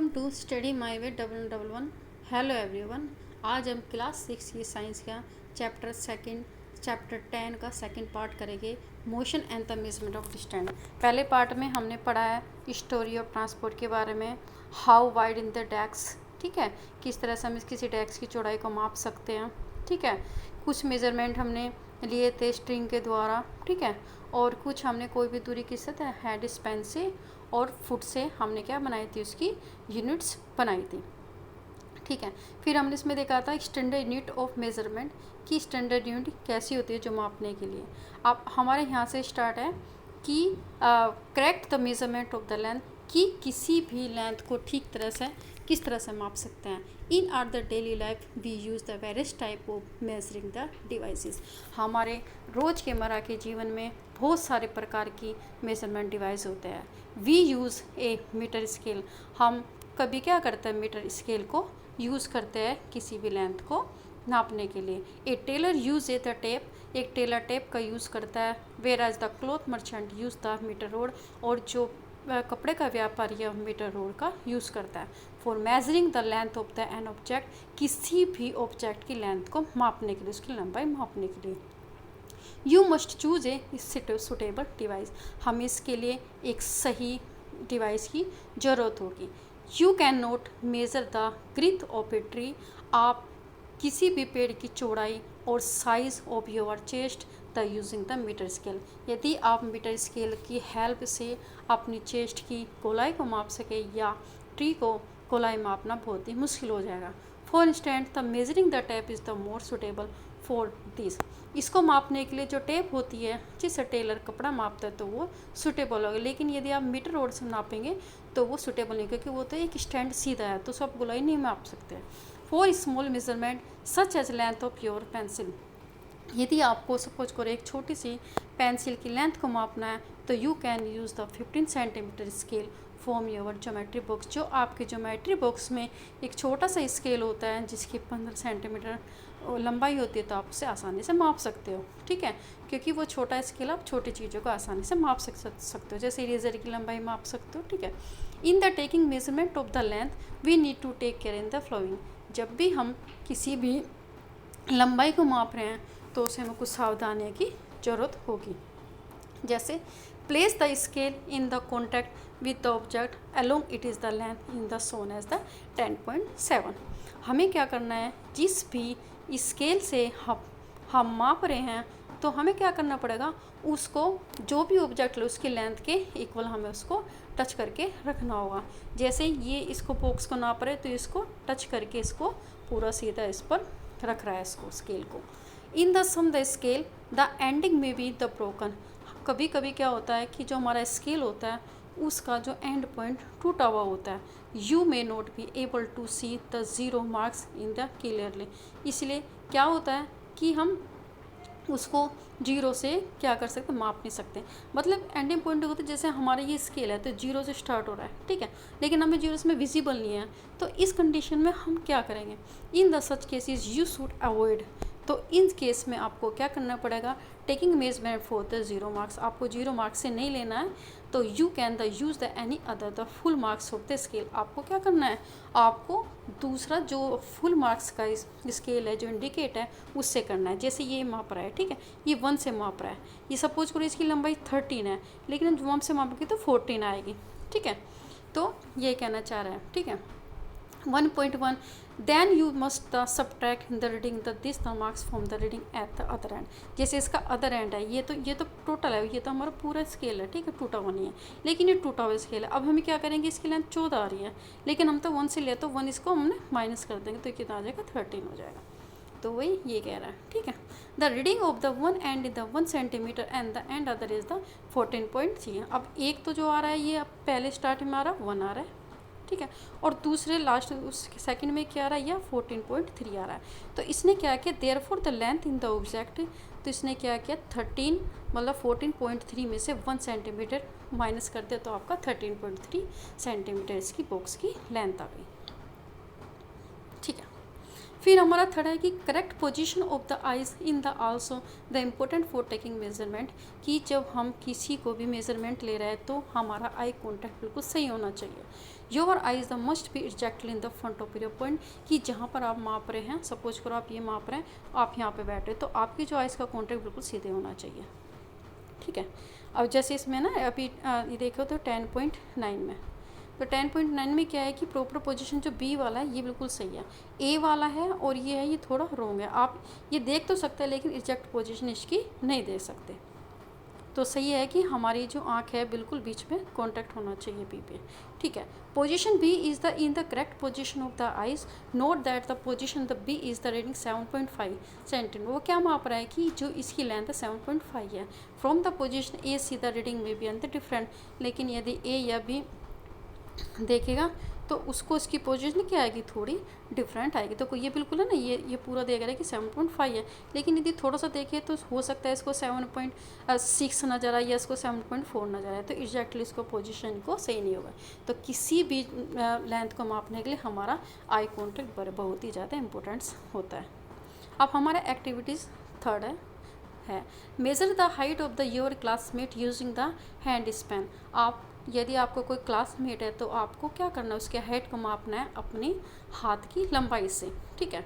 Welcome to study my way 1111। Hello everyone. आज हम class 6 की साइंस का चैप्टर 10 का सेकंड पार्ट करेंगे, motion and the measurement of distance. पहले पार्ट में हमने पढ़ा है स्टोरी ऑफ ट्रांसपोर्ट के बारे में, how wide in the desk, ठीक है, किस तरह से हम किसी डेस्क की चौड़ाई को माप सकते हैं, ठीक है। कुछ मेजरमेंट हमने लिए थे स्ट्रिंग के द्वारा, ठीक है, और कुछ हमने कोई भी दूरी किससे थे, हेड स्पैन से और फुट से हमने क्या बनाई थी, उसकी यूनिट्स बनाई थी, ठीक है। फिर हमने इसमें देखा था स्टैंडर्ड यूनिट ऑफ मेजरमेंट की स्टैंडर्ड यूनिट कैसी होती है जो मापने के लिए। अब हमारे यहाँ से स्टार्ट है कि correct the measurement of the length, कि किसी भी लेंथ को ठीक तरह से किस तरह से माप सकते हैं। In our the daily life we use the various type of measuring the devices. हमारे रोज़ के मर्रा के जीवन में बहुत सारे प्रकार की मेजरमेंट डिवाइस होते हैं। We use a metre scale, हम कभी क्या करते हैं, मीटर स्केल को यूज़ करते हैं किसी भी लेंथ को नापने के लिए। A tailor use a the tape, एक टेलर टेप का यूज़ करता है। Where as the cloth merchant use the metre rod, और जो कपड़े का व्यापारी है मीटर रोड का यूज़ करता है। For measuring the length of the an object, किसी भी ऑब्जेक्ट की लेंथ को मापने के लिए, उसकी लंबाई मापने के लिए। You must choose a suitable device, हमें इसके लिए एक सही डिवाइस की ज़रूरत होगी। You can not measure the girth of a tree, आप किसी भी पेड़ की चौड़ाई और size of your chest the using the metre scale. यदि आप मीटर स्केल की हेल्प से अपनी चेस्ट की गोलाई को माप सके या ट्री को गोलाई मापना बहुत ही मुश्किल हो जाएगा। For instant the measuring the tape is the more suitable for this, इसको मापने के लिए जो टेप होती है जिससे टेलर कपड़ा मापता है तो वो सुटेबल होगा। लेकिन यदि आप मीटर रोड से नापेंगे तो वो सुटेबल नहीं, क्योंकि वो तो एक स्टैंड सीधा है, तो सब गोलाई नहीं माप सकते। For small measurement such as length of your pencil, यदि आपको सपोज करो एक छोटी सी पेंसिल की लेंथ को मापना है तो you can use the 15 centimetre scale from your geometry box. जो आपके ज्योमेट्री बॉक्स में एक छोटा सा स्केल होता है जिसकी 15 सेंटीमीटर लंबाई होती है, तो आप उसे आसानी से माप सकते हो, ठीक है, क्योंकि वो छोटा स्केल आप छोटी चीज़ों को आसानी से माप सकते हो, जैसे इरेजर की लंबाई माप सकते हो, ठीक है। In the taking measurement of the length we need to take care in the following, जब भी हम किसी भी लंबाई को माप रहे हैं तो उसे हमें कुछ सावधानियों की ज़रूरत होगी। जैसे place the scale in the contact with the object along it is the length in the zone as the 10.7। हमें क्या करना है, जिस भी स्केल से हम माप रहे हैं तो हमें क्या करना पड़ेगा, उसको जो भी ऑब्जेक्ट है उसकी लेंथ के इक्वल हमें उसको टच करके रखना होगा। जैसे ये इसको बॉक्स को नाप रहे तो इसको टच करके इसको पूरा सीधा इस पर रख रहा है इसको स्केल को। In the some the scale the ending may be the broken, कभी कभी क्या होता है कि जो हमारा स्केल होता है उसका जो एंड पॉइंट टूटा हुआ होता है। You may not be able to see the zero marks in the clearly, इसलिए क्या होता है कि हम उसको जीरो से क्या कर सकते, माप नहीं सकते। मतलब एंडिंग पॉइंट होता है, जैसे हमारा ये स्केल है तो जीरो से स्टार्ट हो रहा है, ठीक है, लेकिन हमें जीरो में विजिबल नहीं है, तो इस कंडीशन में हम क्या करेंगे, in the such cases you should avoid, तो इन केस में आपको क्या करना पड़ेगा, taking measurement for the zero marks, आपको जीरो मार्क्स से नहीं लेना है, तो you can the use the any other the full marks of the scale. आपको क्या करना है, आपको दूसरा जो फुल मार्क्स का स्केल है जो इंडिकेट है उससे करना है। जैसे ये माप रहा है, ठीक है, ये 1 से माप रहा है, ये सपोज करो इसकी लंबाई 13 है, लेकिन हम 1 से मापेंगे तो 14 आएगी, ठीक है, तो ये कहना चाह रहे हैं, ठीक है। 1.1 then you must subtract the reading this the marks from the reading at the other end। जैसे इसका अदर एंड है, ये तो टोटल है, ये तो हमारा पूरा स्केल है, ठीक है, टूटा हुआ नहीं है, लेकिन ये टूटा हुआ स्केल है। अब हमें क्या करेंगे, इसकी लेंथ 14 आ रही है, लेकिन हम तो 1 से ले, तो 1 इसको हमने माइनस कर देंगे तो कितना आ जाएगा, 13 हो जाएगा। तो वही ये कह रहा है, ठीक है। The reading of the one and the 1 centimetre and the end other is the 14.3। अब एक तो जो आ रहा है ये अब पहले स्टार्ट में आ रहा है 1 आ रहा है, ठीक है, और दूसरे लास्ट उस सेकंड में क्या आ रहा है, या 14.3 आ रहा है। तो इसने क्या किया, therefore the length in the object, तो इसने क्या किया 13 मतलब 14.3 में से 1 सेंटीमीटर माइनस कर दिया तो आपका 13.3 सेंटीमीटर इसकी बॉक्स की लेंथ आ गई, ठीक है। फिर हमारा थर्ड है कि correct position of the eyes in the also the important for taking measurement, कि जब हम किसी को भी मेजरमेंट ले रहे हैं तो हमारा आई कॉन्टैक्ट बिल्कुल सही होना चाहिए। Your eyes the must be exactly in the front of your point, कि जहाँ पर आप माप रहे हैं, सपोज करो आप ये माप रहे हैं, आप यहाँ पे बैठ रहे, तो आपकी जो आइज का कॉन्टैक्ट बिल्कुल सीधे होना चाहिए। ठीक है। अब जैसे इसमें ना अभी ये देखो तो 10.9 में, तो 10.9 में क्या है कि प्रॉपर पोजीशन जो बी वाला है ये बिल्कुल सही है, ए वाला है और ये है ये थोड़ा रॉन्ग है। आप ये देख तो सकते हैं लेकिन एग्जैक्ट पोजीशन इसकी नहीं दे सकते। तो सही है कि हमारी जो आँख है बिल्कुल बीच में कांटेक्ट होना चाहिए बी पे। ठीक है। Position B is the in the correct position of the eyes, note that the position the B is the reading 7.5 centimetre. वो क्या माप रहा है कि जो इसकी लेंथ है 7.5 है। From the position A see the reading में बी अंतर डिफरेंट, लेकिन यदि ए या बी देखेगा तो उसको इसकी पोजीशन क्या आएगी, थोड़ी डिफरेंट आएगी। तो ये बिल्कुल है ना, ये पूरा देख रहा है कि 7.5 है, लेकिन यदि थोड़ा सा देखे तो हो सकता है इसको 7.6 नज़र आए या इसको 7.4 नज़र आए, तो एग्जैक्टली इसको पोजीशन को सही नहीं होगा। तो किसी भी लेंथ को मापने के लिए हमारा आई कॉन्टैक्ट बहुत ही ज़्यादा इंपॉर्टेंस होता है। अब हमारा एक्टिविटीज़ थर्ड है measure the height of the your classmate using the hand span. आप यदि आपको कोई क्लासमेट है तो आपको क्या करना है, उसके हाइट को मापना है अपनी हाथ की लंबाई से। ठीक है।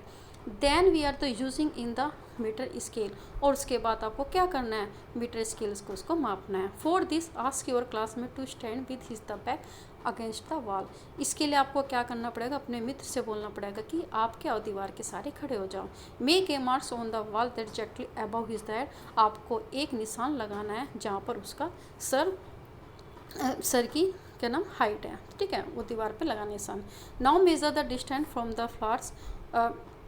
Then we are the using in the metre scale, और उसके बाद आपको क्या करना है, मीटर स्केल्स को उसको मापना है। For this ask your classmate to stand with his the back against the wall. इसके लिए आपको क्या करना पड़ेगा, अपने मित्र से बोलना पड़ेगा कि आप क्या दीवार के सारे खड़े हो जाओ। Make a marks on the wall that exactly above his head. आपको एक निशान लगाना है जहाँ पर उसका सर की क्या नाम हाइट है। ठीक है, वो दीवार पे लगाना निशान। Now measure the distance from the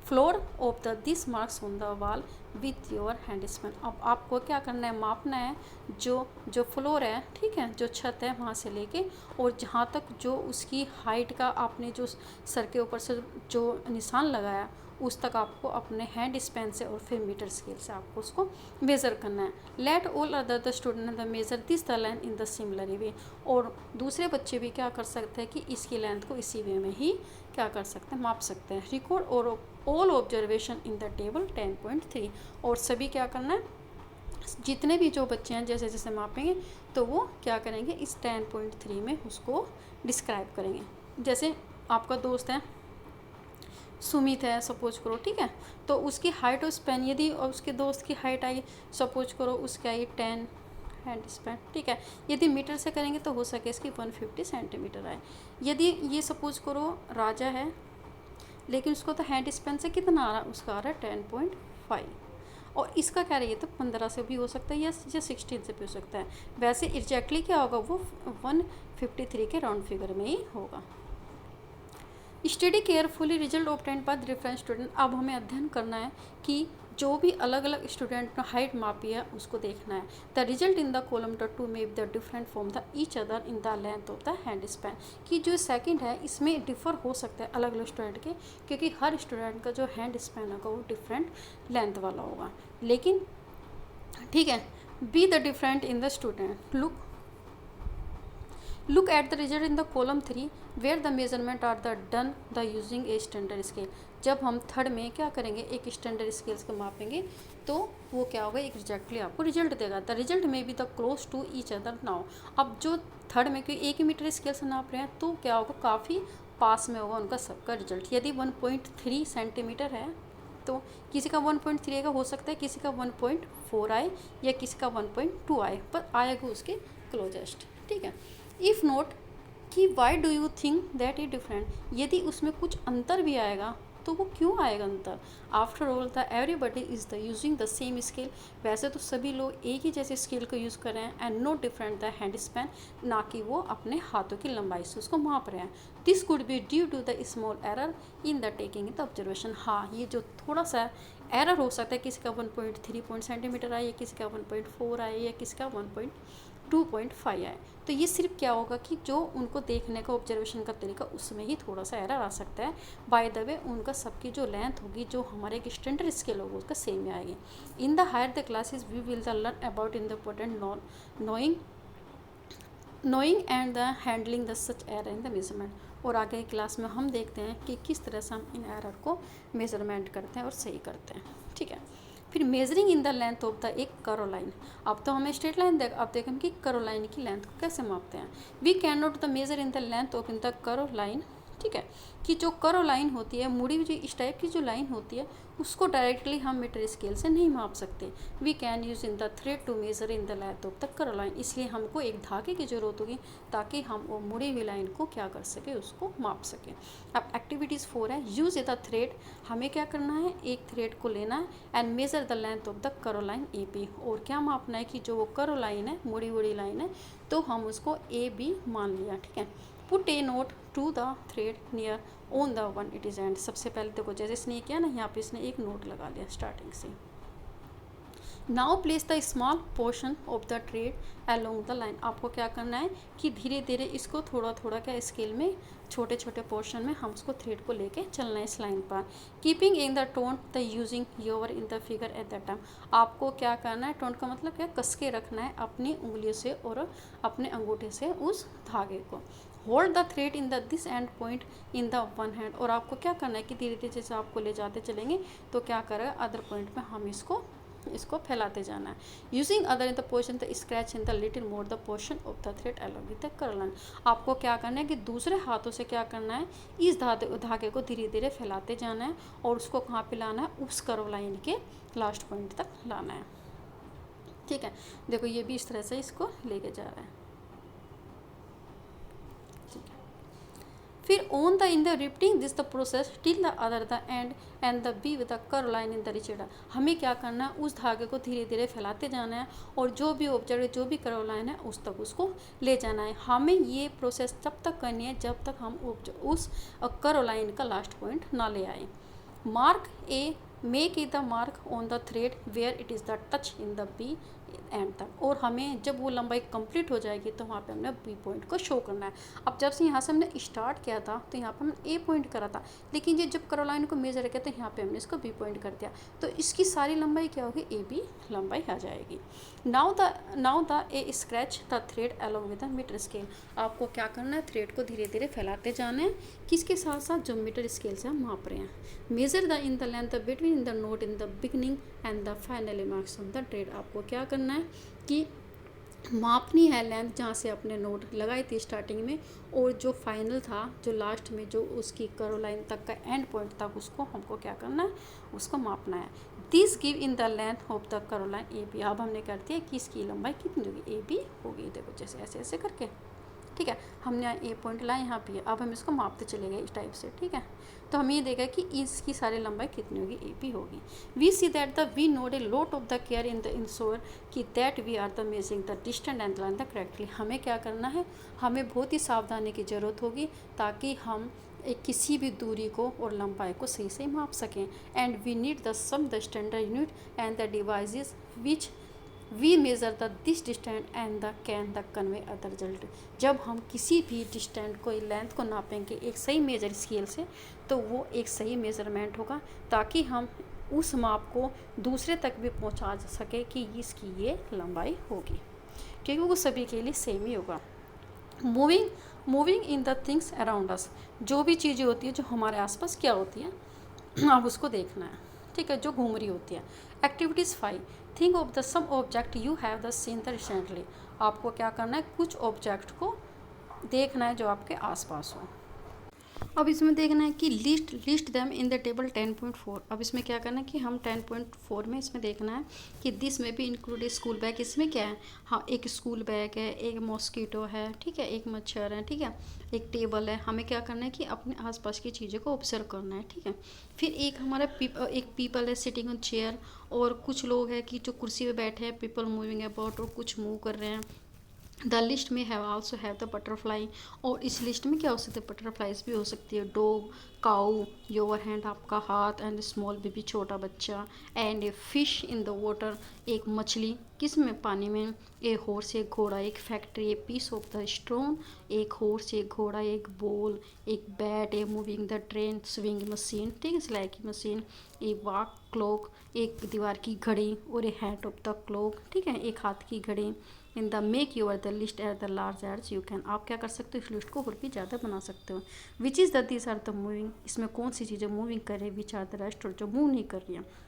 floor of the this marks on the wall with your hand span. अब आपको क्या करना है, मापना है जो फ्लोर है, ठीक है, जो छत है वहाँ से लेके और जहाँ तक जो उसकी हाइट का आपने जो सर के ऊपर से जो निशान लगाया उस तक आपको अपने हैंड स्पैन से और फिर मीटर स्केल से आपको उसको मेज़र करना है। Let all other the student the measure this the length in the similar way. और दूसरे बच्चे भी क्या कर सकते हैं कि इसकी लेंथ को इसी वे में ही क्या कर सकते हैं, माप सकते हैं। रिकॉर्ड और all observation in the table 10.3। और सभी क्या करना है, जितने भी जो बच्चे हैं जैसे जैसे मापेंगे तो वो क्या करेंगे, इस 10.3 में उसको डिस्क्राइब करेंगे। जैसे आपका दोस्त है सुमित है सपोज करो, ठीक है, तो उसकी हाइट और स्पैन, यदि उसके दोस्त की हाइट आई सपोज करो उसकी आई 10 हैंड स्पैन, ठीक है, यदि मीटर से करेंगे तो हो सके इसकी 150 सेंटीमीटर आए। यदि ये सपोज करो राजा है लेकिन उसको तो हैंड स्पैन से कितना आ रहा है, उसका आ रहा है 10.5, और इसका क्या रही है तो 15 से भी हो सकता है या 16 से भी हो सकता है। वैसे एग्जैक्टली क्या होगा, वो 153 के राउंड फिगर में ही होगा। Study carefully result obtained by different student. अब हमें अध्ययन करना है कि जो भी अलग अलग स्टूडेंट ने हाइट मापी है उसको देखना है। The result in the column the two may the different from the each other in the length of the hand span. कि जो सेकंड है इसमें डिफर हो सकता है अलग अलग स्टूडेंट के, क्योंकि हर स्टूडेंट का जो हैंड स्पैन होगा वो डिफरेंट लेंथ वाला होगा। लेकिन ठीक है, be the different in the student. Look at the result in the column 3 where the measurement are the done the using a standard scale। जब हम थर्ड में क्या करेंगे, एक स्टैंडर्ड स्केल्स को मापेंगे तो वो क्या होगा, एग्जैक्टली आपको रिजल्ट देगा। The result may be the close to each other now. अब जो थर्ड में क्योंकि एक ही मीटर स्केल से नाप रहे हैं तो क्या होगा, काफ़ी पास में होगा उनका सबका रिजल्ट। यदि 1.3 सेंटीमीटर है तो किसी का 1.3 आएगा, हो सकता है किसी का 1.4 आए या किसी का 1.2 आए, पर आएगा उसके क्लोजेस्ट। ठीक है। इफ़ नोट कि why do you think that is different. यदि उसमें कुछ अंतर भी आएगा तो वो क्यों आएगा अंतर। After all the everybody is the using the same scale. वैसे तो सभी लोग एक ही जैसे स्केल को यूज़ कर रहे हैं। And no different the hand span, ना कि वो अपने हाथों की लंबाई से उसको माप रहे हैं। This could be due to the small error in the taking the observation. हाँ, ये जो थोड़ा सा एरर हो सकता है, किसी का 1.3 सेंटीमीटर आए या किसी का 1.4 आए या किसी का 1.2.5 आए, तो ये सिर्फ क्या होगा कि जो उनको देखने का ऑब्जर्वेशन का तरीका उसमें ही थोड़ा सा एरर आ सकता है। बाय द वे उनका सबकी जो लेंथ होगी, जो हमारे एक स्टैंडर्ड स्केल होगा उसका सेम में आएगी। In the higher the classes we will the learn about in the important knowing and the handling the such error in the measurement। और आगे की क्लास में हम देखते हैं कि किस तरह से हम इन एरर को मेजरमेंट करते हैं और सही करते हैं, ठीक है। फिर measuring in the length of the एक कर्व लाइन। अब तो हमें स्ट्रेट लाइन अब देखें कि कर्व लाइन की लेंथ को कैसे मापते हैं। We can not the measure in the length of in the curve line, ठीक है, कि जो कर्व लाइन होती है, मुड़ी हुई इस टाइप की जो लाइन होती है, उसको डायरेक्टली हम मीटर स्केल से नहीं माप सकते। We can use in the thread to measure in the length of the curve line, इसलिए हमको एक धागे की ज़रूरत होगी ताकि हम वो मुड़ी हुई लाइन को क्या कर सके, उसको माप सकें। अब एक्टिविटीज़ 4 है, यूज द थ्रेड। हमें क्या करना है, एक थ्रेड को लेना है and measure the length of the curve line A B, और क्या मापना है कि जो वो कर्व लाइन है, मुड़ी हुई लाइन है, तो हम उसको ए बी मान लिया, ठीक है। Put a knot to the thread near on the one it is end. सबसे पहले देखो जैसे इसने किया ना, यहाँ पे इसने एक नोट लगा लिया स्टार्टिंग से। Now place the small portion of the thread along the line. आपको क्या करना है कि धीरे धीरे इसको थोड़ा थोड़ा क्या स्केल में, छोटे छोटे पोर्शन में हम उसको थ्रेड को लेके चलना है इस लाइन पर। Keeping in the tone the using your in the figure at the time. आपको क्या करना है, टोन का मतलब क्या, कस के रखना है अपनी उंगलियों से और अपने अंगूठे से उस धागे को। Hold the thread in the this and point in the one hand. और आपको क्या करना है कि धीरे धीरे जैसे आपको ले जाते चलेंगे तो क्या करेगा, अदर पॉइंट में हम इसको फैलाते जाना है। Using other in the portion the scratch in the little more the portion of the thread along with the curve line. आपको क्या करना है कि दूसरे हाथों से क्या करना है, इस धागे को धीरे धीरे फैलाते जाना है और उसको कहाँ पे लाना है, उस कर्व लाइन के लास्ट पॉइंट तक लाना है, ठीक है। देखो ये भी इस तरह से इसको लेके जा रहा है, ठीक है। फिर on the in the repeating this the process till the other the end and the B with the curve line in the reached. हमें क्या करना है, उस धागे को धीरे धीरे फैलाते जाना है और जो भी ऑब्जेक्ट, जो भी कर्व लाइन है, उस तक उसको ले जाना है। हमें ये प्रोसेस तब तक करनी है जब तक हम उस कर्व लाइन का लास्ट पॉइंट ना ले आए। Mark a make it the mark on the thread where it is the touch in the B end तक। और हमें जब वो लंबाई कंप्लीट हो जाएगी तो वहाँ पे हमने बी पॉइंट को शो करना है। अब जब से यहाँ से हमने स्टार्ट किया था तो यहाँ पर हमने ए पॉइंट करा था, लेकिन ये जब कर्व लाइन को मेजर किया तो यहाँ पे हमने इसको बी पॉइंट कर दिया, तो इसकी सारी लंबाई क्या होगी, ए बी लंबाई आ जाएगी। Now the a scratch the thread along with the metre scale. आपको क्या करना है, थ्रेड को धीरे धीरे फैलाते जाना है, किसके साथ साथ, जो मीटर स्केल से हम माप रहे हैं। Measure the in the length between the note in the beginning and the final marks on the thread. आपको क्या करना है कि मापनी है लेंथ जहाँ से अपने नोट लगाई थी स्टार्टिंग में, और जो फाइनल था, जो लास्ट में जो उसकी कर्व लाइन तक का एंड पॉइंट तक, उसको हमको क्या करना है, उसको मापना है। This give in the length of the curve line A B. अब हमने कर दिया कि इसकी लंबाई कितनी होगी, ए बी होगी। देखो जैसे ऐसे ऐसे करके, ठीक है, हमने ए पॉइंट लाया यहाँ पे, अब हम इसको मापते चले गए इस टाइप से, ठीक है। तो हमें ये देखा कि इसकी सारी लंबाई कितनी होगी, ए पी होगी। We see that the we need a lot of the care in the ensure कि that we are the measuring the distance and line the correctly. हमें क्या करना है, हमें बहुत ही सावधानी की ज़रूरत होगी ताकि हम किसी भी दूरी को और लंबाई को सही से माप सकें। And we need the some the standard unit and the devices which we measure the this distance and the can the convey other result. जब हम किसी भी डिस्टेंस को, लेंथ को नापेंगे एक सही मेजर स्केल से, तो वो एक सही मेज़रमेंट होगा ताकि हम उस माप को दूसरे तक भी पहुंचा सके कि इसकी ये लंबाई होगी, क्योंकि वो सभी के लिए सेम ही होगा। Moving in the things around us. जो भी चीज़ें होती है जो हमारे आसपास क्या होती है, अब उसको देखना है, ठीक है, जो घूम रही होती है। Activities 5, think of the some object you have the seen the recently. आपको क्या करना है, कुछ ऑब्जेक्ट को देखना है जो आपके आसपास हो। अब इसमें देखना है कि list them in the table 10.4। अब इसमें क्या करना है कि हम 10.4 में इसमें देखना है कि दिस में भी इंक्लूड स्कूल बैग। इसमें क्या है, हाँ, एक स्कूल बैग है, एक मॉस्किटो है, ठीक है, एक मच्छर है, ठीक है, एक टेबल है। हमें क्या करना है कि अपने आसपास की चीज़ों को ऑब्जर्व करना है, ठीक है। फिर एक हमारा एक पीपल है सिटिंग ऑन चेयर, और कुछ लोग हैं कि जो कुर्सी पे बैठे हैं, पीपल मूविंग अबाउट, और कुछ मूव कर रहे हैं। द लिस्ट में have also have the butterfly, और इस लिस्ट में क्या हो सकते हैं, बटरफ्लाइज भी हो सकती है। डॉग, काऊ, योर हैंड आपका हाथ, एंड स्मॉल बेबी छोटा बच्चा, and a fish in the water एक मछली, किस में, पानी में। ए हॉर्स एक घोड़ा, एक factory, a piece of the stone, एक हॉर्स एक घोड़ा, एक बॉल, एक bat, a moving the train, swing machine, ठीक है, सिलाई की मशीन, ए वॉक क्लॉक एक दीवार की घड़ी, और a hand of the clock, ठीक है, एक हाथ की घड़ी, in the make your the list at the large as you can. आप क्या कर सकते हो, इस लिस्ट को और भी ज़्यादा बना सकते हो। Which is the these are the moving, इसमें कौन सी चीज़ें मूविंग कर रही है, विच आर द रेस्ट और जो मूव नहीं कर रही है।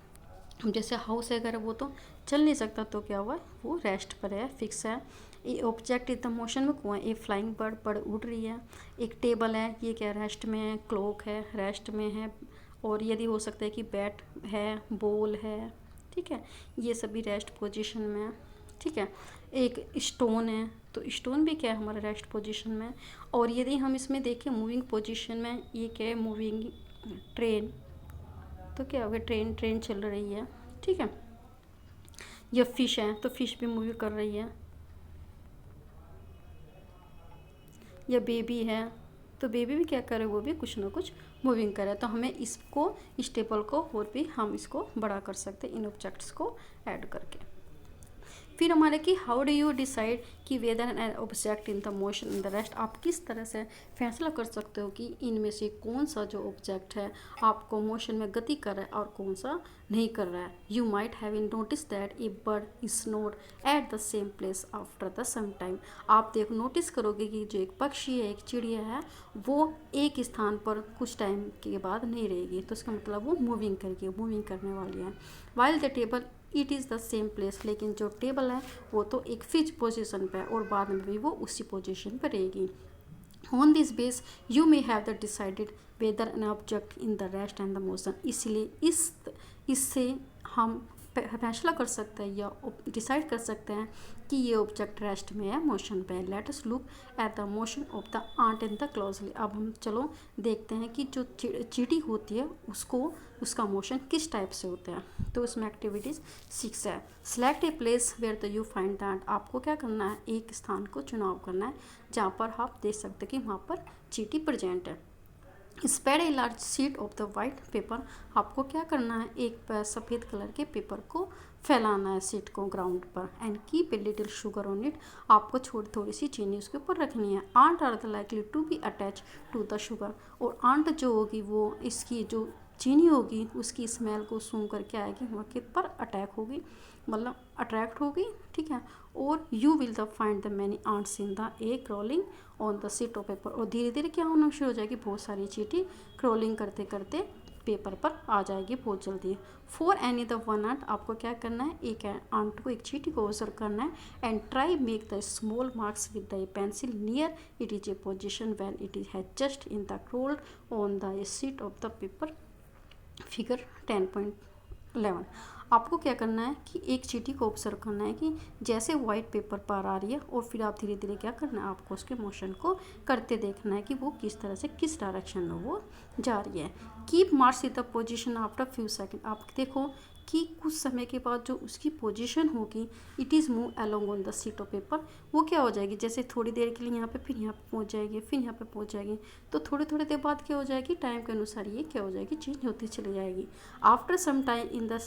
जैसे हाउस है अगर वो तो चल नहीं सकता, तो क्या हुआ, वो रेस्ट पर है, फिक्स है। ये ऑब्जेक्ट इतना मोशन में क्यों है, ये फ्लाइंग बर्ड उड़ रही है। एक टेबल है, ये क्या रेस्ट में है, क्लॉक है रेस्ट में है, और यदि हो सकता है कि बैट है, बॉल है, ठीक है, ये सभी रेस्ट पोजीशन में है, ठीक है। एक स्टोन है, तो स्टोन भी क्या है, हमारा रेस्ट पोजीशन में। और यदि हम इसमें देखें मूविंग पोजीशन में, ये क्या है, मूविंग ट्रेन, तो क्या हो गया, ट्रेन चल रही है, ठीक है। या फिश है, तो फिश भी मूव कर रही है। या बेबी है, तो बेबी भी क्या कर रहे हैं, वो भी कुछ ना कुछ मूविंग कर रहा है। तो हमें इसको, इस टेबल को और भी हम इसको बड़ा कर सकते हैं इन ऑब्जेक्ट्स को ऐड करके। फिर हमारे कि हाउ डू यू डिसाइड कि whether an object in the motion in the rest, आप किस तरह से फैसला कर सकते हो कि इनमें से कौन सा जो ऑब्जेक्ट है आपको मोशन में गति कर रहा है और कौन सा नहीं कर रहा है। You might have in notice that a bird is not at the same place after the some time. आप नोटिस करोगे कि जो एक पक्षी है, एक चिड़िया है, वो एक स्थान पर कुछ टाइम के बाद नहीं रहेगी, तो इसका मतलब वो मूविंग करने वाली है। While the table it is the same place, लेकिन जो टेबल है वो तो एक फिक्स पोजीशन पे है और बाद में भी वो उसी पोजीशन पर रहेगी। On this base you may have the decided weather an object in the rest and the motion. इसलिए इससे हम फैसला कर सकते हैं या डिसाइड कर सकते हैं कि ये ऑब्जेक्ट रेस्ट में है, मोशन पे है। Let us look at the motion of the ant in the closely. अब हम चलो देखते हैं कि जो चींटी होती है उसका मोशन किस टाइप से होता है। तो उसमें एक्टिविटीज़ 6 है। Select a place where the you find that. आपको क्या करना है, एक स्थान को चुनाव करना है जहाँ पर आप देख सकते हैं कि वहाँ पर चींटी प्रेजेंट है। Spread a large sheet of the white paper. आपको क्या करना है, एक सफ़ेद कलर के पेपर को फैलाना है शीट को ग्राउंड पर। And keep a little sugar on it. आपको थोड़ी सी चीनी उसके ऊपर रखनी है। Ant are the likely to be attach to the sugar. और आंट जो होगी वो इसकी जो चीनी होगी उसकी स्मेल को सूंघ करके आएगी, वहाँ के पर अटैक होगी, मतलब अट्रैक्ट होगी, ठीक है। और you will the find the many ants in the a crawling on the sheet of paper. और धीरे धीरे क्या होना शुरू हो जाएगी, बहुत सारी चींटी क्रॉलिंग करते करते पेपर पर आ जाएगी बहुत जल्दी। For any the one ant, आपको क्या करना है, एक आंट को, एक चींटी को ऑब्जर्व करना है। And try make the small marks with the pencil near it is a position when it is has just in the crawled on the sheet of the paper. Figure 10.11। आपको क्या करना है कि एक चींटी को ऑब्जर्व करना है कि जैसे वाइट पेपर पर आ रही है, और फिर आप धीरे धीरे क्या करना है, आपको उसके मोशन को करते देखना है कि वो किस तरह से, किस डायरेक्शन में वो जा रही है। Keep marks in the position after few second. आप देखो कि कुछ समय के बाद जो उसकी पोजीशन होगी, it is move along on the sheet of paper, वो क्या हो जाएगी, जैसे थोड़ी देर के लिए यहाँ पे, फिर यहाँ पे पहुँच जाएगी, फिर यहाँ पे पहुँच जाएगी, तो थोड़ी थोड़ी देर बाद क्या हो जाएगी, टाइम के अनुसार ये क्या हो जाएगी, चेंज होती चली जाएगी। After some time in the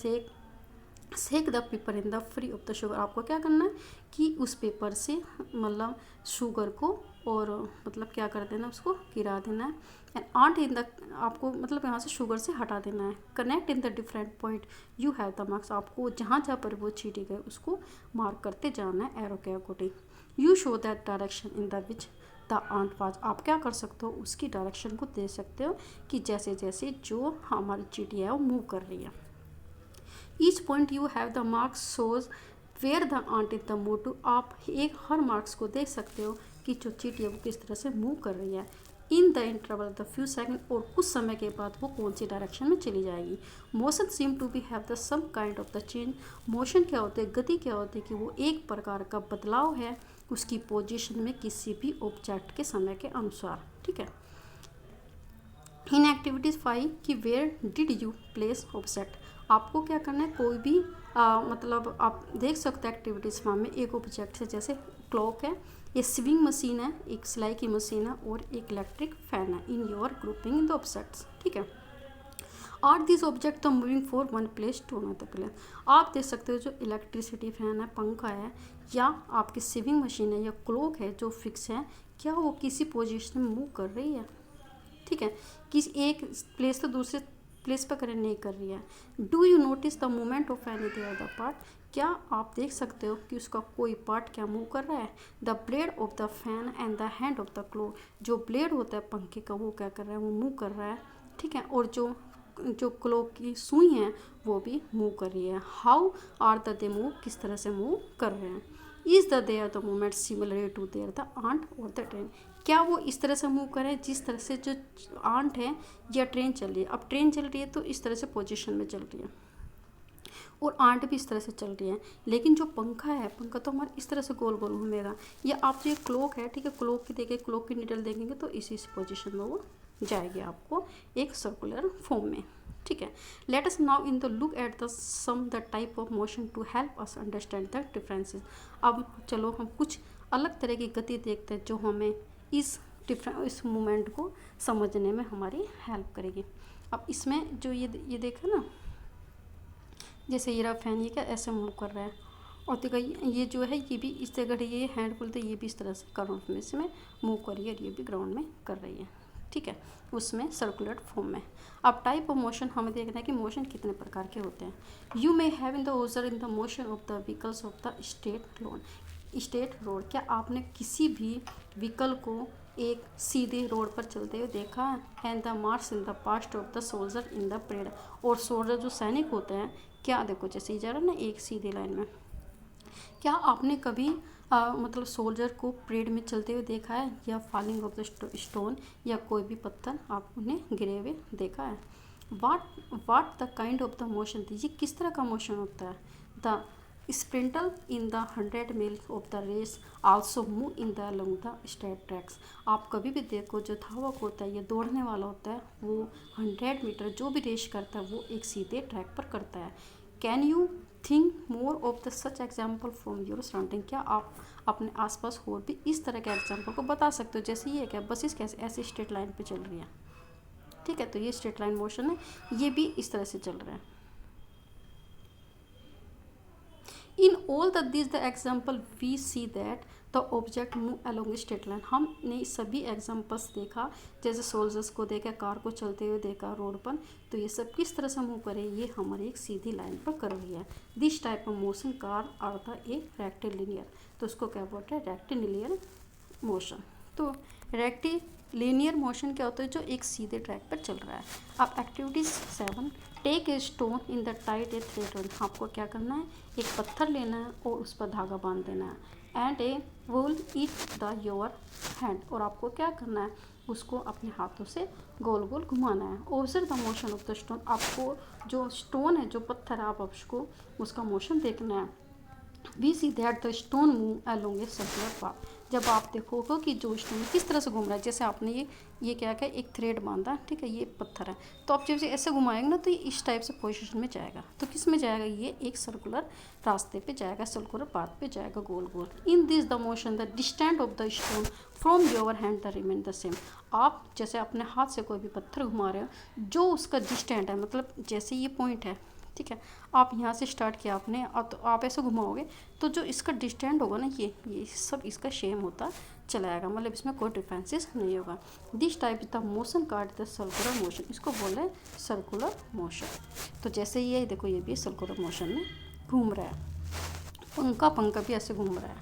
shake the paper in the free of the sugar. आपको क्या करना है कि उस पेपर से मतलब शुगर को, और मतलब क्या कर देना, उसको गिरा देना है। एंड आंट इन द, आपको मतलब यहाँ से शुगर से हटा देना है। Connect in the different point you have the marks. आपको जहाँ जहाँ पर वो चींटी गए उसको मार्क करते जाना है एरो के according. You show that direction in the which the ant was. आप क्या कर सकते हो, उसकी डायरेक्शन को दे सकते हो कि जैसे जैसे जो हमारी चींटी है वो मूव कर रही है। Each point you have the marks shows where the ant is the move to. आप एक हर मार्क्स को देख सकते हो कि जो चींटी है वो किस तरह से मूव कर रही है। In the interval the few second, और कुछ समय के बाद वो कौन सी डायरेक्शन में चली जाएगी। Motion seem to be have the some kind of the change. Motion क्या होते हैं, गति क्या होती है कि वो एक प्रकार का बदलाव है उसकी पोजीशन में किसी भी ऑब्जेक्ट के समय के अनुसार, ठीक है। इन एक्टिविटीज़ 5 कि where did you place object. आपको क्या करना है, कोई भी मतलब आप देख सकते हैं एक्टिविटीज़ फॉर्म में, एक ऑब्जेक्ट है, जैसे क्लॉक है, ये स्विंग मशीन है, एक सिलाई की मशीन है, और एक इलेक्ट्रिक फैन है। In your grouping in the objects, ठीक है। Are this object the moving for one place to another place. आप देख सकते हो जो इलेक्ट्रिसिटी फैन है, पंखा है, या आपकी स्विंग मशीन है, या क्लॉक है जो फिक्स है, क्या वो किसी पोजिशन में मूव कर रही है, ठीक है। किसी एक प्लेस तो दूसरे प्लेस पर करे नहीं कर रही है। Do you notice the movement of any the other part, क्या आप देख सकते हो कि उसका कोई पार्ट क्या मूव कर रहा है। The blade of the fan and the hand of the clock, जो ब्लेड होता है पंखे का वो क्या कर रहा है, वो मूव कर रहा है, ठीक है। और जो जो क्लो की सुई है वो भी मूव कर रही है। How are the they move, किस तरह से मूव कर रहे हैं। Is the their the movement similar to their the ant और द ट्रेन, क्या वो इस तरह से मूव कर रहे हैं जिस तरह से जो आंट है या ट्रेन चल रही है। अब ट्रेन चल रही है तो इस तरह से पोजीशन में चल रही है और आंट भी इस तरह से चल रही है, लेकिन जो पंखा है, पंखा तो हमारा इस तरह से गोल गोल घूमेगा। या आप जो ये क्लॉक है, ठीक है, क्लॉक की देखिए, क्लॉक की नीडल देखेंगे तो इसी पोजीशन में वो जाएगी आपको एक सर्कुलर फॉर्म में, ठीक है। Let us now in the look at the some the type of motion to help us understand the differences. अब चलो हम कुछ अलग तरह की गति देखते हैं जो हमें इस मूवमेंट को समझने में हमारी हेल्प करेगी। अब इसमें जो ये देखा ना, जैसे ये रहा फैन, ये क्या ऐसे मूव कर रहा है, और देखो ये जो है ये भी इस जगह, ये हैंड बोलते ये भी इस तरह से ग्राउंड में इसमें मूव कर रही है और ये भी ग्राउंड में कर रही है, ठीक है, उसमें सर्कुलर फॉर्म में। अब टाइप ऑफ मोशन हमें देखना है कि मोशन कितने प्रकार के होते हैं। You may have in the observed in the motion of the vehicles of the straight road, क्या आपने किसी भी व्हीकल को एक सीधे रोड पर चलते हुए देखा है। And the March in the past of the soldier in the parade, और सोल्जर जो सैनिक होते हैं, क्या देखो जैसे ये जा रहा है ना एक सीधी लाइन में, क्या आपने कभी मतलब सोल्जर को परेड में चलते हुए देखा है, या फॉलिंग ऑफ द स्टोन, या कोई भी पत्थर आप उन्हें गिरे हुए देखा है। What the kind of the motion, ये किस तरह का मोशन होता है। The sprinter in the 100 mile of the race also move in the along the straight tracks, आप कभी भी देखो जो धावक होता है या दौड़ने वाला होता है वो 100 मीटर जो भी रेस करता है वो एक सीधे ट्रैक पर करता है। Can you think more of the such example from your surrounding, क्या आप अपने आसपास और भी इस तरह के एग्जाम्पल को बता सकते हो। जैसे ये क्या बसेस कैसे ऐसे स्ट्रेट लाइन पे चल रही है, ठीक है, तो ये स्ट्रेट लाइन मोशन है, ये भी इस तरह से चल रहा है। In all the this the example we see that the object move along straight line, हमने सभी एग्जाम्पल्स देखा, जैसे सोल्जर्स को देखा, कार को चलते हुए देखा रोड पर, तो ये सब किस तरह से मूव करे, ये हमारी एक सीधी लाइन पर कर रही है। This type of motion call are the a rectilinear, तो उसको क्या बोलते हैं, रेक्टिलिनियर मोशन। तो रेक्टिलिनियर मोशन क्या होता है, जो एक सीधे ट्रैक पर चल रहा है। अब activity 7, take a stone in the tight a thread, आपको क्या करना है, एक पत्थर लेना है और उस पर धागा बांध देना है। And a whirl it the your hand, और आपको क्या करना है, उसको अपने हाथों से गोल गोल घुमाना है। Observe the motion of the stone, आपको जो स्टोन है, जो पत्थर है, आप उसको उसका मोशन देखना है। We see that the stone move along a circular path, जब आप देखोगे कि जो स्टोन किस तरह से घूम रहा है, जैसे आपने ये क्या क्या एक थ्रेड बांधा, ठीक है, ये पत्थर है, तो आप जब ऐसे घुमाएंगे ना तो ये इस टाइप से पोजीशन में जाएगा, तो किस में जाएगा, ये एक सर्कुलर रास्ते पे जाएगा, सर्कुलर पाथ पे जाएगा गोल गोल। In this the motion the distance of the stone from your hand the remain the same, आप जैसे अपने हाथ से कोई भी पत्थर घुमा रहे हो, जो उसका डिस्टेंस है, मतलब जैसे ये पॉइंट है, ठीक है, आप यहाँ से स्टार्ट किया आपने, तो आप ऐसे घुमाओगे तो जो इसका डिस्टेंस होगा ना, ये सब इसका सेम होता चला जाएगा, मतलब इसमें कोई डिफरेंसेस नहीं होगा। This type the motion card the circular motion, इसको बोल रहे हैं सर्कुलर मोशन। तो जैसे ये देखो, ये भी सर्कुलर मोशन में घूम रहा है, पंखा भी ऐसे घूम रहा है,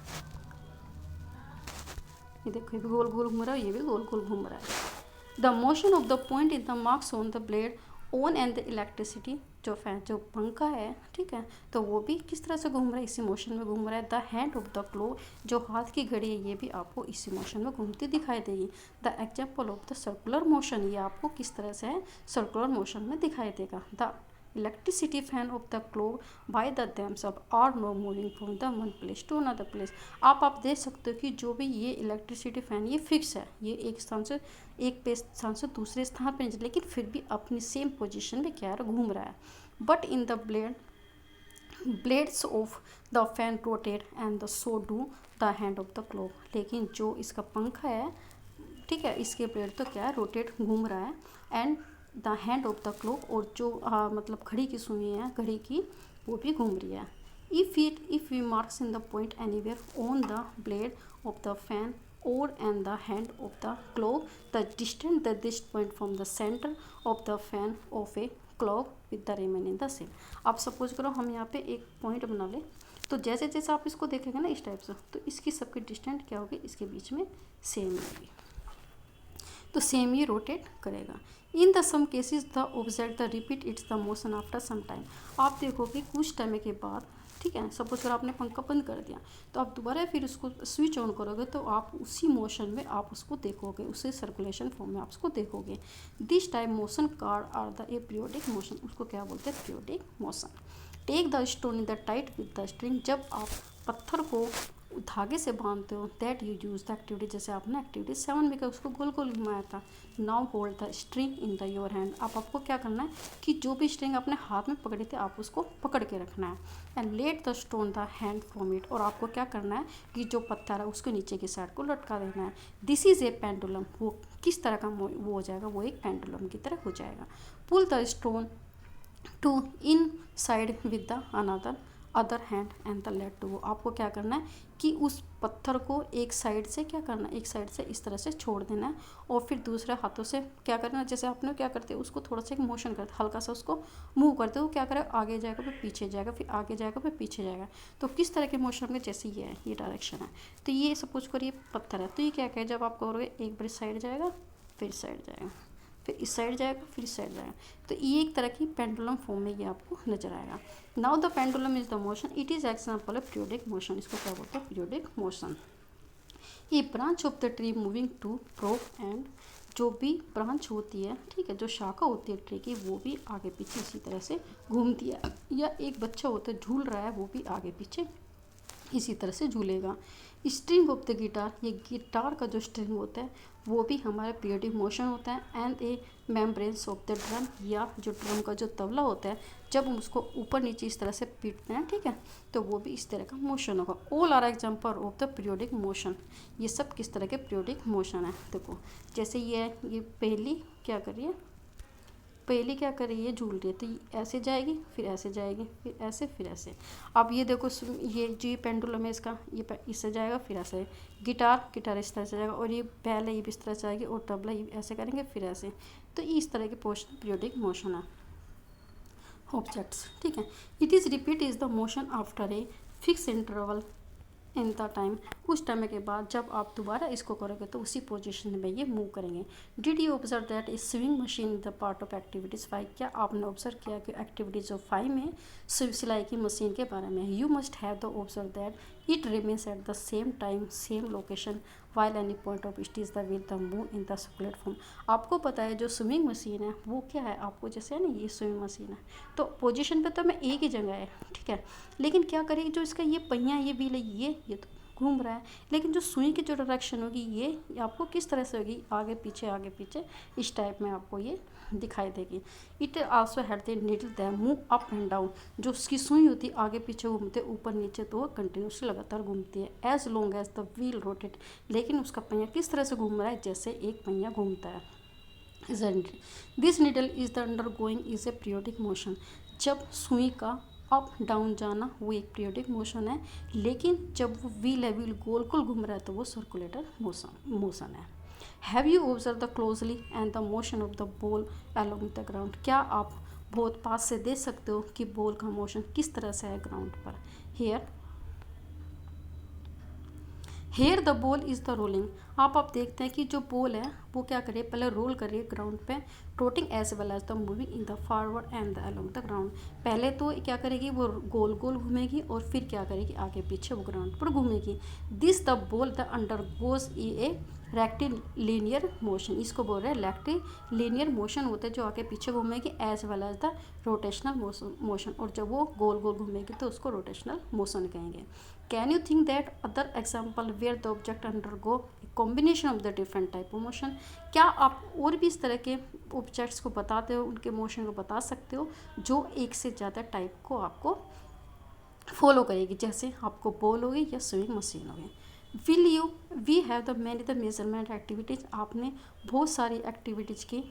ये देखो, ये भी गोल गोल घूम रहा है, ये भी गोल गोल घूम रहा है। The motion of the point in the marks on the blade on and the electricity, जो पंखा है, ठीक है, तो वो भी किस तरह से घूम रहा है, इसी मोशन में घूम रहा है। The hand of the clock, जो हाथ की घड़ी है, ये भी आपको इसी मोशन में घूमती दिखाई देगी। The example of the circular motion, ये आपको किस तरह से सर्कुलर मोशन में दिखाई देगा। The electricity fan of the clock by the themselves are no moving from the one place to another place, आप देख सकते हो कि जो भी ये इलेक्ट्रिसिटी फैन ये फिक्स है, ये एक स्थान से दूसरे स्थान पर, लेकिन फिर भी अपनी सेम पोजीशन में क्या घूम रहा है। But in the blades of the fan rotate and the so do the hand of the clock, लेकिन जो इसका पंखा है, ठीक है, इसके ब्लेड तो क्या है, रोटेट घूम रहा है, and the hand of the clock, और जो मतलब घड़ी की सुई है, घड़ी की, वो भी घूम रही है। If we marks in the point anywhere on the blade of the fan or and the hand of the clock the distance the this point from the center of the fan of a clock with the remaining the same. आप suppose करो हम यहाँ पे एक point बना लें, तो जैसे जैसे आप इसको देखेंगे ना इस टाइप से, तो इसकी सबकी डिस्टेंस क्या होगी, इसके बीच में सेम होगी, तो सेम ही रोटेट करेगा। In the some cases the object the repeat its the motion after some time. आप देखोगे कुछ टाइम के बाद, ठीक है, सपोज अगर आपने पंखा बंद कर दिया तो आप दोबारा फिर उसको स्विच ऑन करोगे तो आप उसी मोशन में आप उसको देखोगे, उसी सर्कुलेशन फॉर्म में आप उसको देखोगे। This type motion called are the a periodic motion, उसको क्या बोलते हैं, periodic motion. Take the stone in the tight with the string, जब आप पत्थर को धागे से बांधते हो, that you use the activity, जैसे आपने एक्टिविटी 7 में उसको गोल गोल घुमाया था। Now hold the string in the your hand, अब आपको क्या करना है कि जो भी स्ट्रिंग अपने हाथ में पकड़ी थी आप उसको पकड़ के रखना है। And let the stone the hand from it, और आपको क्या करना है कि जो पत्थर है उसके नीचे की साइड को लटका देना है। दिस इज ए पेंडुलम, वो किस तरह का वो हो जाएगा, वो एक पेंडुलम की तरह हो जाएगा। Pull the stone to inside with the other hand and the let to, आपको क्या करना है कि उस पत्थर को एक साइड से क्या करना है, एक साइड से इस तरह से छोड़ देना है, और फिर दूसरे हाथों से क्या करना है, जैसे आपने क्या करते हैं उसको थोड़ा सा एक मोशन करते, हल्का सा उसको मूव करते हो, क्या करेगा, आगे जाएगा फिर पीछे जाएगा, फिर आगे जाएगा फिर पीछे जाएगा। तो किस तरह के मोशन होंगे, जैसे ये है, ये डायरेक्शन है, तो ये सपोज करिए पत्थर है, तो ये क्या कहे, जब आप करोगे एक बार साइड जाएगा फिर साइड जाएगा, फिर इस साइड जाएगा फिर इस साइड जाएगा, तो ये एक तरह की पेंडुलम फॉर्म में ये आपको नजर आएगा। Now the pendulum is the motion, it is example of periodic motion, इसको क्या बोलते हैं, पीरियोडिक मोशन। ये branch of the tree moving to fro and, जो भी ब्रांच होती है, ठीक है, जो शाखा होती है ट्री की, वो भी आगे पीछे इसी तरह से घूमती है, या एक बच्चा होता है झूल रहा है, वो भी आगे पीछे इसी तरह से झूलेगा। स्ट्रिंग ऑफ द गिटार, ये गिटार का जो स्ट्रिंग होता है वो भी हमारा पीरियोडिक मोशन होता है। And A membranes of the drum, या जो ड्रम का जो तबला होता है जब हम उसको ऊपर नीचे इस तरह से पीटते हैं, ठीक है, तो वो भी इस तरह का मोशन होगा। All are example of the periodic motion, ये सब किस तरह के पीरियोडिक मोशन है। देखो जैसे ये पहली क्या कर रही है, पहली क्या कर रही है, झूल रही है, तो ये ऐसे जाएगी फिर ऐसे जाएगी फिर ऐसे फिर ऐसे। अब ये देखो ये जो पेंडुलम है इसका, ये इससे जाएगा फिर ऐसे, गिटार इस तरह से जाएगा, और ये बैल है ये भी इस तरह से जाएगी, और तबला ये ऐसे करेंगे फिर ऐसे, तो इस तरह के पोर्शन पीरियोडिक मोशन है। ऑब्जेक्ट्स, ठीक है, it is repeat is the motion after a fix interval in the time, कुछ टाइम के बाद जब आप दोबारा इसको करोगे तो उसी पोजीशन में ये मूव करेंगे। Did you observe that is swing machine the part of activities 5, क्या आपने ऑब्जर्व किया कि एक्टिविटीज़ ऑफ 5 में सिलाई की मशीन के बारे में। You must have the observe that it remains at the same time same location while any point of it is the will the move in the platform. आपको पता है जो स्विमिंग मशीन है वो क्या है, आपको जैसे है ना ये स्विमिंग मशीन है, तो पोजीशन पे तो मैं एक ही जगह है, ठीक है, लेकिन क्या करेगी जो इसका ये पहिया ये व्हील है ये तो घूम रहा है, लेकिन जो सुई की जो डायरेक्शन होगी ये आपको किस तरह से होगी, आगे पीछे इस टाइप में आपको ये दिखाई देगी। It also had the needle that move up and down, जो उसकी सुई होती है आगे पीछे घूमते ऊपर नीचे, तो वो कंटिन्यूसली लगातार घूमती है। As long as the wheel rotate, लेकिन उसका पहिया किस तरह से घूम रहा है, जैसे एक पहिया घूमता है। This needle is the under going is a periodic motion, जब सुई का अप डाउन जाना वो एक पीरियोडिक मोशन है, लेकिन जब वो व्हील है व्हील गोल गोल घूम रहा है तो वो सर्कुलेटर मोशन है। Have you observe the closely and the motion of the ball along the ground, क्या आप बहुत पास से देख सकते हो कि बॉल का मोशन किस तरह से है ग्राउंड पर। Here the ball is the rolling, आप देखते हैं कि जो बॉल है वो क्या करे, पहले रोल कर रही है ग्राउंड पे, rotating as well as the moving in the forward and the along the ground. पहले तो क्या करेगी वो गोल गोल घूमेगी, और फिर क्या करेगी आगे पीछे वो ग्राउंड पर घूमेगी। This the ball the under goes A rectilinear motion, इसको बोल रहे हैं रेक्टिलिनियर मोशन होता है जो आगे पीछे घूमेगी, as well as the rotational motion, और जब वो गोल गोल घूमेगी तो उसको रोटेशनल मोशन कहेंगे। Can you think that other example where the object undergo combination of the different type of motion, क्या आप और भी इस तरह के ऑब्जेक्ट्स को बताते हो, उनके मोशन को बता सकते हो जो एक से ज़्यादा टाइप को आपको फॉलो करेगी, जैसे आपको बॉल होगी या स्विमिंग मशीन होगी। We have the many the measurement activities, आपने बहुत सारी एक्टिविटीज़ की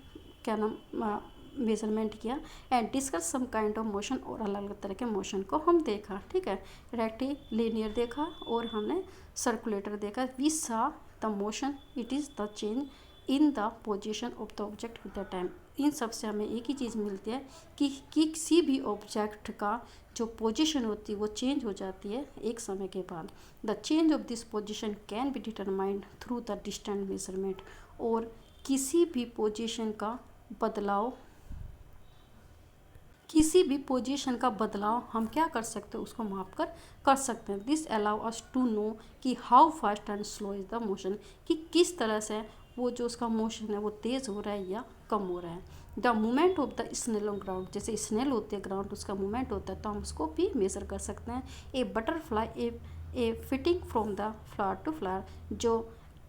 क्या नाम मेजरमेंट किया, and discuss some kind of motion, और अलग अलग तरह के मोशन को हम देखा, ठीक है, रेक्टिलिनियर देखा और हमने सर्कुलेटर देखा। We saw the motion it is the change in the position of the object with the time. इन सब से हमें एक ही चीज़ मिलती है कि किसी भी ऑब्जेक्ट का जो पोजीशन होती है वो चेंज हो जाती है एक समय के बाद। The change of this position can be determined through the distance measurement. और किसी भी पोजीशन का बदलाव, किसी भी पोजीशन का बदलाव हम क्या कर सकते हैं, उसको माप कर सकते हैं। This allow us to know कि how fast and slow is the motion, कि किस तरह से वो जो उसका मोशन है वो तेज़ हो रहा है या कम हो रहा है। The movement of the snail on ground, जैसे स्नेल होती है ग्राउंड, उसका मूवमेंट होता है तो हम उसको भी मेज़र कर सकते हैं। A butterfly a flitting from the flower to flower, जो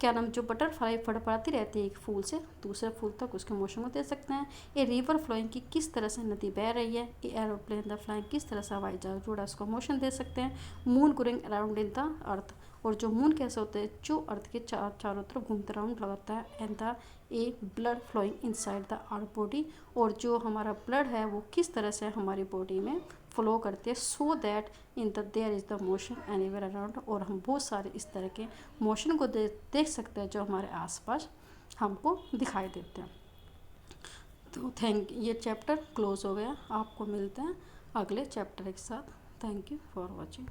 क्या नाम, जो बटरफ्लाई फड़फड़ाती रहती है एक फूल से दूसरे फूल तक, उसके मोशन को दे सकते हैं। ए रिवर फ्लोइंग, की किस तरह से नदी बह रही है। ए एरोप्लेन द फ्लाइंग, किस तरह से हवाई जहाज जुड़ा, उसको मोशन दे सकते हैं। Moon going around in the earth, और जो मून कैसे होते हैं, जो अर्थ के चारों तरफ घूमते राउंड लगाता है। And the a blood flowing inside the our body, और जो हमारा ब्लड है वो किस तरह से हमारी बॉडी में फ्लो करती है। So that in the there is the motion anywhere around, और हम बहुत सारे इस तरह के मोशन को देख सकते हैं जो हमारे आसपास हमको दिखाई देते हैं। तो ये चैप्टर क्लोज हो गया। आपको मिलते हैं अगले चैप्टर के साथ। Thank you for watching.